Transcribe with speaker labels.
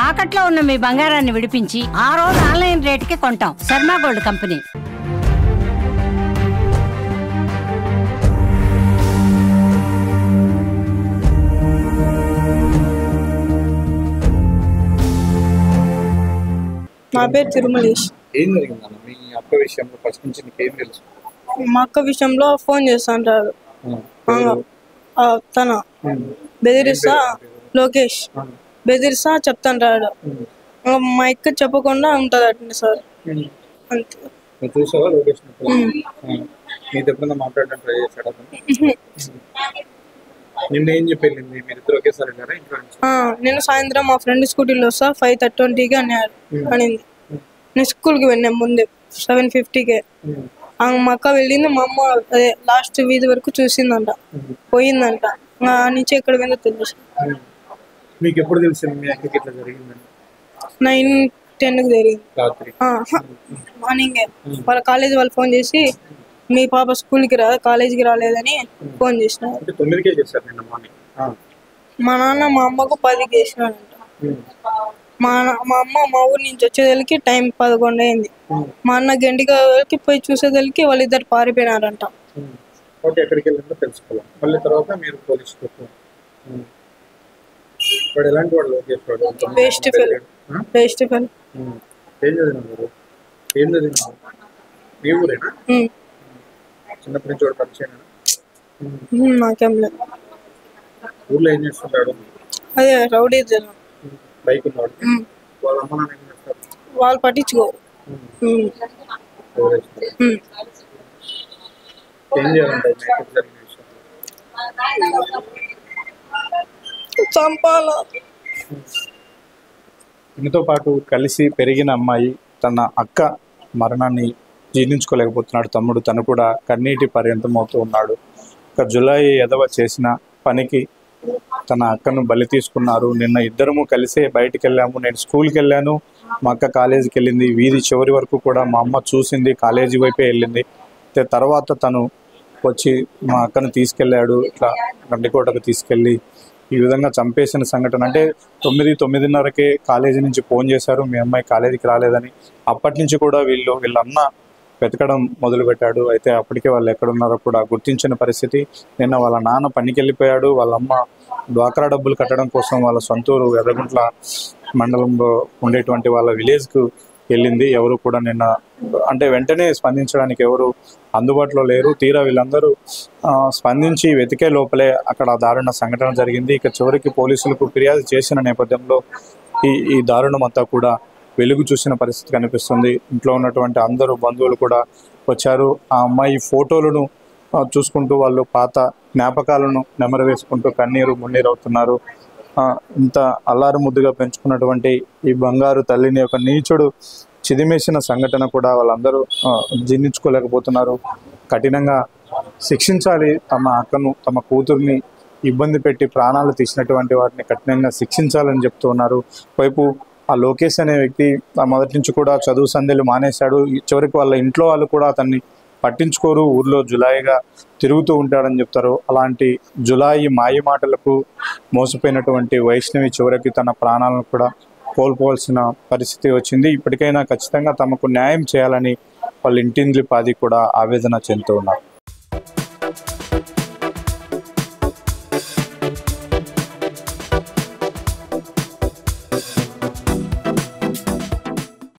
Speaker 1: తాకట్లో ఉన్న మీ బంగారాన్ని విడిపించి ఆ రోజు ఆన్లైన్ రేటుకి కొంటాం. Sharma gold company.
Speaker 2: నా పేరు తిరుమలేష్.
Speaker 3: ఏం జరిగిందన్న మీ అక్క విషయంలో? ఫస్ట్ నుంచి నీకేం తెలుసు?
Speaker 2: మా అక్క విషయంలో ఫోన్ చేస్తాంటాడు. తన బెదిరిస్తా, లోకేష్ బెదిరిస్తా చెప్తాంటాడు. మా అక్క చెప్పకుండా ఉంటది అట్నే సార్. అంతే.
Speaker 3: చూసావా లోకేష్? నీతో ఎప్పుడన్నా మాట్లాడడం ట్రై చేశాడు? నిన్న ఏం చెప్పి వెళ్ళింది? మీరు ఇద్దరు ఒకేసారి వెళ్ళారా ఇంట్లో నుంచి?
Speaker 2: నేను సాయంత్రం మా ఫ్రెండ్ స్కూటీలో వస్తా 5:30కి అనింది. నేను స్కూల్కి వెళ్ళాం ముందే 7:50కే. మా అక్క వెళ్ళింది. మా అమ్మ అదే లాస్ట్ వీధి వరకు చూసిందంట, పోయిందంట. నుంచి ఎక్కడ పోయిందో తెలుసు.
Speaker 3: మీకు ఎప్పుడు తెలిసింది మీ అక్కకి ఇట్లా జరిగిందని?
Speaker 2: 9:10కి జరిగింది
Speaker 3: రాత్రి
Speaker 2: మార్నింగే. వాళ్ళ కాలేజీ వాళ్ళు ఫోన్ చేసి మీ పాప స్కూల్కి కాలేజీకి రాలేదని ఫోన్ చేసినారు.
Speaker 3: 9కే చేశారు నిన్న మార్నింగ్.
Speaker 2: మా నాన్న మా అమ్మకు 10కి చేసినాడంట. మా అమ్మ మా ఊరి నుంచి వచ్చేదానికి టైం 11 అయింది. మా అన్న గంటిగా పోయి చూసేదానికి వాళ్ళిద్దరు పారిపోయినారంట.
Speaker 3: ఎక్కడికి వెళ్ళిందో తెలుసుకోవాలి. మళ్ళీ తర్వాత మీరు పోలీస్ వాడు ఎలాంటి వాడు? లోకేష్ వాడు
Speaker 2: వేస్ట్ ఫెల్.
Speaker 3: ఏం చదివినారు? ఏం చదివినారు? మీ ఊరేనా? చిన్నప్పటి నుంచి వాడు పరిచయం?
Speaker 2: నాకేం లేదు.
Speaker 3: ఊర్లో ఏం చేస్తుంటాడు?
Speaker 2: అదే రౌడీ జనం.
Speaker 3: బైక్ ఉన్నాడు. వాళ్ళ అమ్మ నాన్న ఏం చేస్తారు?
Speaker 2: వాళ్ళు పట్టించుకోరు.
Speaker 3: ఏం చేయాలంటే
Speaker 2: చంపాల.
Speaker 4: దీనితో పాటు కలిసి పెరిగిన అమ్మాయి తన అక్క మరణాన్ని జీర్ణించుకోలేకపోతున్నాడు తమ్ముడు. తను కూడా కన్నీటి పర్యంతమవుతూ ఉన్నాడు. ఒక జులై ఎదవ చేసిన పనికి తన అక్కను బలి తీసుకున్నారు. నిన్న ఇద్దరము కలిసే బయటికి వెళ్ళాము. నేను స్కూల్కి వెళ్ళాను, మా అక్క కాలేజీకి వెళ్ళింది. వీధి చివరి వరకు కూడా మా అమ్మ చూసింది, కాలేజీ వైపే వెళ్ళింది. తర్వాత తను వచ్చి మా అక్కను తీసుకెళ్ళాడు. ఇట్లా గండికోటకు తీసుకెళ్ళి ఈ విధంగా చంపేసిన సంఘటన. అంటే 9:30కే కాలేజీ నుంచి ఫోన్ చేశారు, మీ అమ్మాయి కాలేజీకి రాలేదని. అప్పటి నుంచి కూడా వీళ్ళ అన్న వెతకడం మొదలుపెట్టాడు. అయితే అప్పటికే వాళ్ళు ఎక్కడున్నారో కూడా గుర్తించిన పరిస్థితి. నిన్న వాళ్ళ నాన్న పనికి వెళ్ళిపోయాడు. వాళ్ళ అమ్మ డ్వాక్రా డబ్బులు కట్టడం కోసం వాళ్ళ సొంతూరు ఎర్రగుంట్ల మండలంలో ఉండేటువంటి వాళ్ళ విలేజ్కు వెళ్ళింది. ఎవరు కూడా నిన్న అంటే వెంటనే స్పందించడానికి ఎవరు అందుబాటులో లేరు. తీరా వీళ్ళందరూ స్పందించి వెతికే లోపలే అక్కడ దారుణ సంఘటన జరిగింది. ఇక చివరికి పోలీసులకు ఫిర్యాదు చేసిన నేపథ్యంలో ఈ దారుణం అంతా కూడా వెలుగు చూసిన పరిస్థితి కనిపిస్తుంది. ఇంట్లో ఉన్నటువంటి అందరూ బంధువులు కూడా వచ్చారు. ఆ అమ్మాయి ఫోటోలను చూసుకుంటూ వాళ్ళు పాత జ్ఞాపకాలను నెమరు వేసుకుంటూ కన్నీరు మున్నీరు అవుతున్నారు. ఇంత అల్లారు ముద్దుగా పెంచుకున్నటువంటి ఈ బంగారు తల్లిని ఒక నీచుడు చిదిమేసిన సంఘటన కూడా వాళ్ళందరూ జీర్ణించుకోలేకపోతున్నారు. కఠినంగా శిక్షించాలి. తమ అక్కను, తమ కూతుర్ని ఇబ్బంది పెట్టి ప్రాణాలు తీసినటువంటి వాటిని కఠినంగా శిక్షించాలని చెప్తూ ఉన్నారు. వైపు ఆ లోకేష్ అనే వ్యక్తి మొదటి నుంచి కూడా చదువు సంధ్యలు మానేశాడు. చివరికి వాళ్ళ ఇంట్లో వాళ్ళు కూడా అతన్ని పట్టించుకోరు. ఊర్లో జులాయిగా తిరుగుతూ ఉంటాడని చెప్తారు. అలాంటి జులాయి మాయ మాటలకు మోసపోయినటువంటి వైష్ణవి చివరికి తన ప్రాణాలను కూడా కోల్పోవాల్సిన పరిస్థితి వచ్చింది. ఇప్పటికైనా ఖచ్చితంగా తమకు న్యాయం చేయాలని వాళ్ళ ఇంటింద్లి పాది కూడా ఆవేదన చెందుతూ ఉన్నారు.